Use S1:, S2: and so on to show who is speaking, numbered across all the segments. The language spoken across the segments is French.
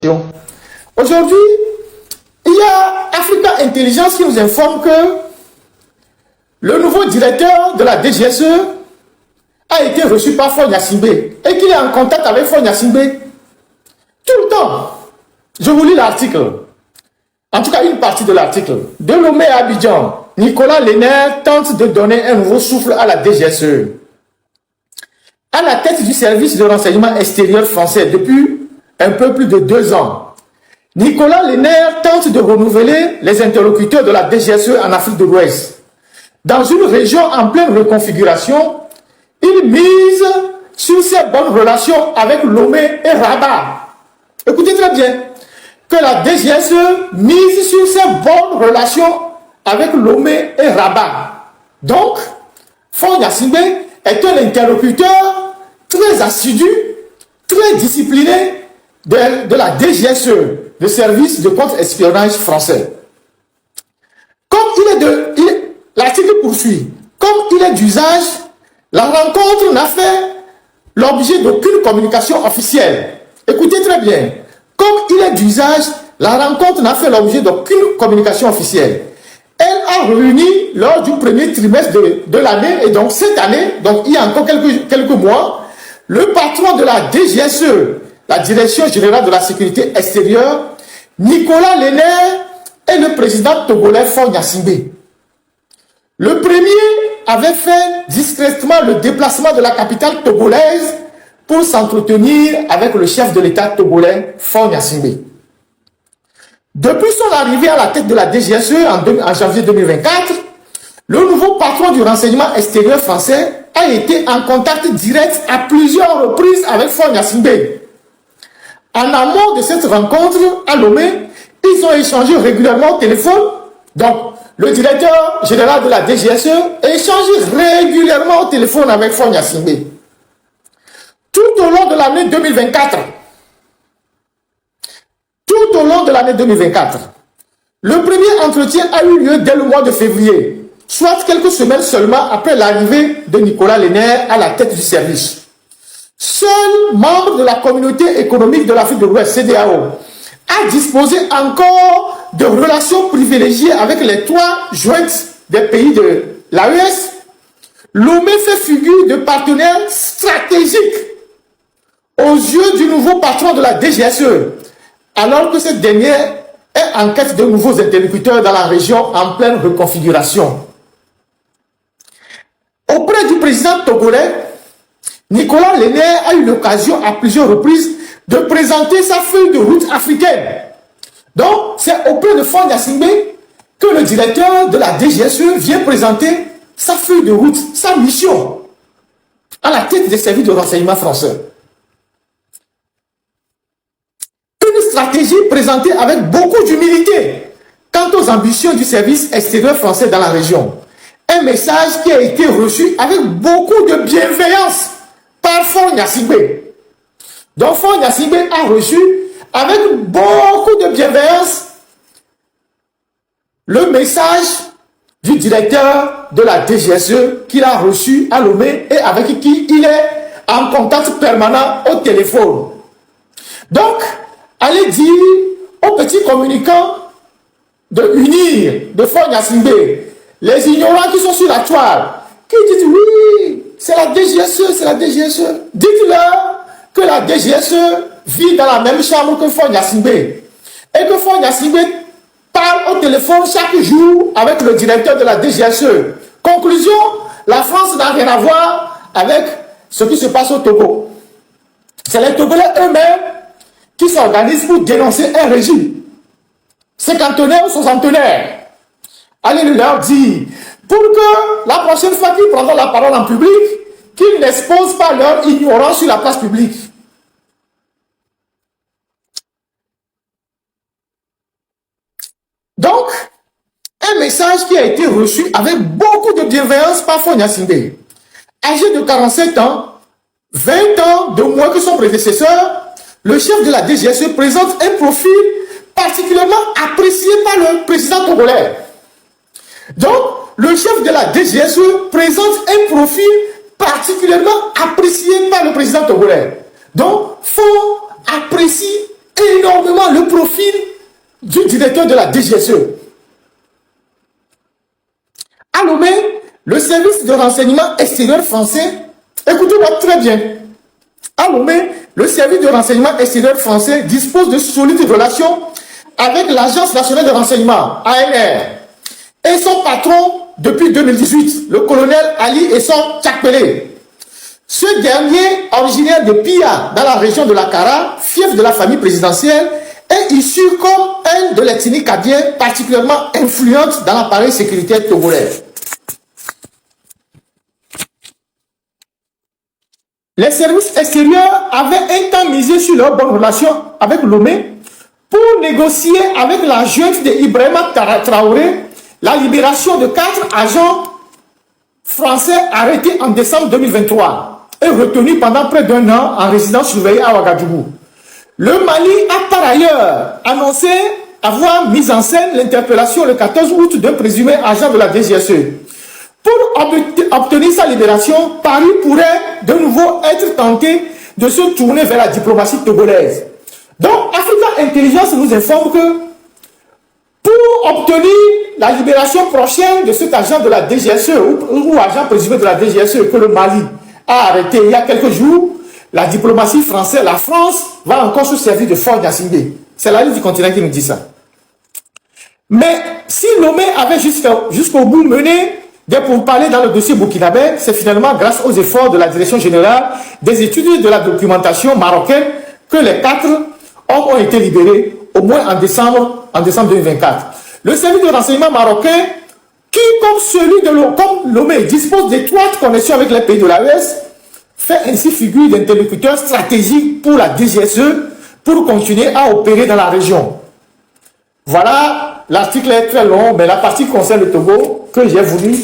S1: Aujourd'hui, il y a Africa Intelligence qui nous informe que le nouveau directeur de la DGSE a été reçu par Faure Gnassingbé et qu'il est en contact avec Faure Gnassingbé tout le temps. Je vous lis l'article. En tout cas, une partie de l'article. De Lomé à Abidjan, Nicolas Lenner tente de donner un nouveau souffle à la DGSE. À la tête du service de renseignement extérieur français depuis un peu plus de 2 ans, Nicolas Lenner tente de renouveler les interlocuteurs de la DGSE en Afrique de l'Ouest. Dans une région en pleine reconfiguration, il mise sur ses bonnes relations avec Lomé et Rabat. Écoutez très bien, que la DGSE mise sur ses bonnes relations avec Lomé et Rabat. Donc, Faure Gnassingbé est un interlocuteur très assidu, très discipliné de la DGSE, le service de contre-espionnage français. L'article poursuit. Comme il est d'usage, la rencontre n'a fait l'objet d'aucune communication officielle. Écoutez très bien. Comme il est d'usage, la rencontre n'a fait l'objet d'aucune communication officielle. Elle a réuni lors du premier trimestre de l'année, et donc cette année, donc il y a encore quelques mois, le patron de la DGSE, la Direction Générale de la Sécurité Extérieure, Nicolas Lenner, et le président togolais Faure Gnassingbé. Le premier avait fait discrètement le déplacement de la capitale togolaise pour s'entretenir avec le chef de l'État togolais Faure Gnassingbé. Depuis son arrivée à la tête de la DGSE en janvier 2024, le nouveau patron du renseignement extérieur français a été en contact direct à plusieurs reprises avec Faure Gnassingbé. En amont de cette rencontre à Lomé, ils ont échangé régulièrement au téléphone. Donc, le directeur général de la DGSE a échangé régulièrement au téléphone avec Faure Gnassingbé. Tout au long de l'année 2024, le premier entretien a eu lieu dès le mois de février, soit quelques semaines seulement après l'arrivée de Nicolas Lenner à la tête du service. Seul membre de la communauté économique de l'Afrique de l'Ouest, CEDEAO, a disposé encore de relations privilégiées avec les 3 jointes des pays de l'AES. Lomé fait figure de partenaire stratégique aux yeux du nouveau patron de la DGSE, alors que cette dernière est en quête de nouveaux interlocuteurs dans la région en pleine reconfiguration. Auprès du président togolais, Nicolas Lenner a eu l'occasion à plusieurs reprises de présenter sa feuille de route africaine. Donc, c'est auprès de Faure Gnassingbé que le directeur de la DGSE vient présenter sa feuille de route, sa mission, à la tête des services de renseignement français. Une stratégie présentée avec beaucoup d'humilité quant aux ambitions du service extérieur français dans la région. Un message qui a été reçu avec beaucoup de bienveillance par Faure Gnassingbé. Donc Faure Gnassingbé a reçu avec beaucoup de bienveillance le message du directeur de la DGSE qu'il a reçu à Lomé et avec qui il est en contact permanent au téléphone. Donc, allez dire aux petits communicants de unir de Faure Gnassingbé, les ignorants qui sont sur la toile, qui disent oui, c'est la DGSE, c'est la DGSE. Dites-leur que la DGSE vit dans la même chambre que Faure Gnassingbé et que Faure Gnassingbé parle au téléphone chaque jour avec le directeur de la DGSE. Conclusion, la France n'a rien à voir avec ce qui se passe au Togo. C'est les Togolais eux-mêmes qui s'organisent pour dénoncer un régime, cinquantenaire ou soixantenaire. Allez leur dire, pour que la prochaine fois qu'ils prendront la parole en public, qu'ils n'exposent pas leur ignorance sur la place publique. Donc, un message qui a été reçu avec beaucoup de bienveillance par Faure Gnassingbé. Âgé de 47 ans, 20 ans de moins que son prédécesseur, le chef de la DGSE présente un profil particulièrement apprécié par le président togolais. Donc, le chef de la DGSE présente un profil particulièrement apprécié par le président togolais. Donc, Faure apprécie énormément le profil du directeur de la DGSE. À Lomé, le service de renseignement extérieur français, écoutez-moi très bien, à Lomé, le service de renseignement extérieur français dispose de solides relations avec l'Agence nationale de renseignement, ANR, et son patron depuis 2018, le colonel Ali Esson Tchakpele. Ce dernier, originaire de Pia, dans la région de la Kara, fief de la famille présidentielle, est issu comme un de l'ethnie kadien particulièrement influente dans l'appareil sécuritaire togolais. Les services extérieurs avaient un temps misé sur leur bonne relation avec Lomé pour négocier avec la junte de Ibrahima Traoré la libération de 4 agents français arrêtés en décembre 2023 et retenus pendant près d'1 an en résidence surveillée à Ouagadougou. Le Mali a par ailleurs annoncé avoir mis en scène l'interpellation le 14 août d'un présumé agent de la DGSE. Pour obtenir sa libération, Paris pourrait de nouveau être tenté de se tourner vers la diplomatie togolaise. Donc, Africa Intelligence nous informe que pour obtenir la libération prochaine de cet agent de la DGSE ou agent présumé de la DGSE que le Mali a arrêté il y a quelques jours, la diplomatie française, la France, va encore se servir de Fort Gnassingbé. C'est la ligne du continent qui nous dit ça. Mais si Lomé avait jusqu'au bout mené des pourparlers dans le dossier burkinabé, c'est finalement grâce aux efforts de la Direction générale des études et de la documentation marocaine que les 4 hommes ont été libérés, au moins en décembre 2024. Le service de renseignement marocain, qui, comme celui de Lomé, dispose d'étroites connexions avec les pays de l'AES, fait ainsi figure d'interlocuteur stratégique pour la DGSE pour continuer à opérer dans la région. Voilà, l'article est très long, mais la partie qui concerne le Togo que j'ai voulu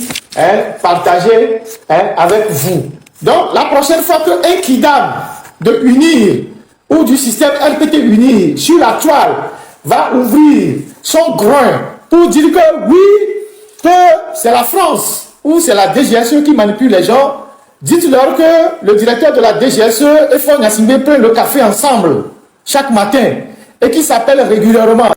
S1: partager avec vous. Donc, la prochaine fois qu'un kidam de UNIR ou du système RPT UNIR sur la toile va ouvrir son groin pour dire que oui, que c'est la France ou c'est la DGSE qui manipule les gens, dites-leur que le directeur de la DGSE et Fort Gnassingbé prennent le café ensemble chaque matin et qui s'appellent régulièrement